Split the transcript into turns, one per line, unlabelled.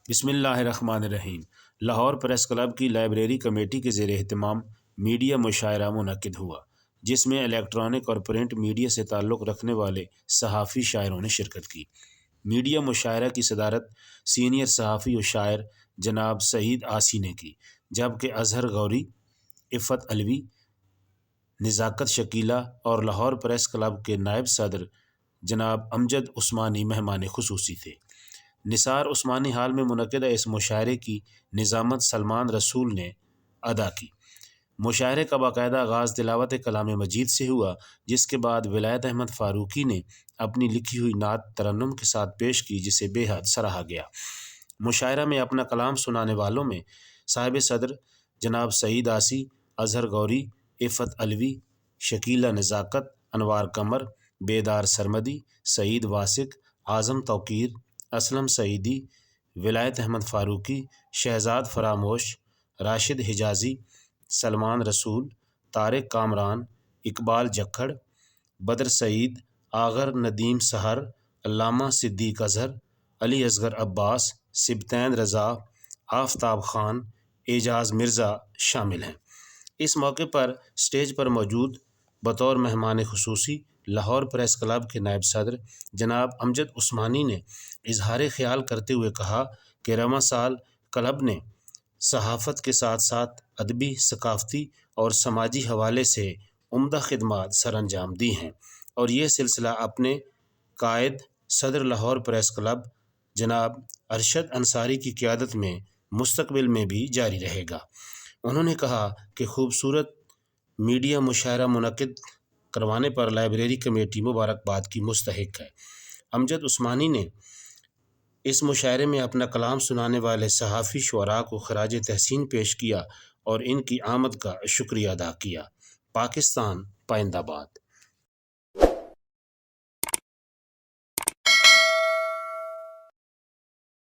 بسم اللہ الرحمن الرحیم۔ لاہور پریس کلب کی لائبریری کمیٹی کے زیر اہتمام میڈیا مشاعرہ منعقد ہوا، جس میں الیکٹرانک اور پرنٹ میڈیا سے تعلق رکھنے والے صحافی شاعروں نے شرکت کی۔ میڈیا مشاعرہ کی صدارت سینئر صحافی و شاعر جناب سعید آسی نے کی، جبکہ اظہر غوری، عفت علوی، نزاکت شکیلہ اور لاہور پریس کلب کے نائب صدر جناب امجد عثمانی مہمان خصوصی تھے۔ نثار عثمانی ہال میں منعقدہ اس مشاعرے کی نظامت سلمان رسول نے ادا کی۔ مشاعرے کا باقاعدہ آغاز تلاوت کلام مجید سے ہوا، جس کے بعد ولایت احمد فاروقی نے اپنی لکھی ہوئی نعت ترنم کے ساتھ پیش کی، جسے بے حد سراہا گیا۔ مشاعرہ میں اپنا کلام سنانے والوں میں صاحب صدر جناب سعید آسی، اظہر غوری، عفت علوی، شکیلہ نزاکت، انوار قمر، بیدار سرمدی، سعید واسق، اعظم توقیر، اسلم سعیدی، ولایت احمد فاروقی، شہزاد فراموش، راشد حجازی، سلمان رسول، طارق کامران، اقبال جکھڑ، بدر سعید، آغر ندیم سحر، علامہ صدیق اظہر، علی اصغر عباس، سبطین رضا، آفتاب خان، اعجاز مرزا شامل ہیں۔ اس موقع پر اسٹیج پر موجود بطور مہمان خصوصی لاہور پریس کلب کے نائب صدر جناب امجد عثمانی نے اظہار خیال کرتے ہوئے کہا کہ رواں سال کلب نے صحافت کے ساتھ ساتھ ادبی، ثقافتی اور سماجی حوالے سے عمدہ خدمات سر انجام دی ہیں، اور یہ سلسلہ اپنے قائد صدر لاہور پریس کلب جناب ارشد انصاری کی قیادت میں مستقبل میں بھی جاری رہے گا۔ انہوں نے کہا کہ خوبصورت میڈیا مشاعرہ منعقد کروانے پر لائبریری کمیٹی مبارکباد کی مستحق ہے۔ امجد عثمانی نے اس مشاعرے میں اپنا کلام سنانے والے صحافی شعراء کو خراج تحسین پیش کیا اور ان کی آمد کا شکریہ ادا کیا۔ پاکستان پائندہ باد۔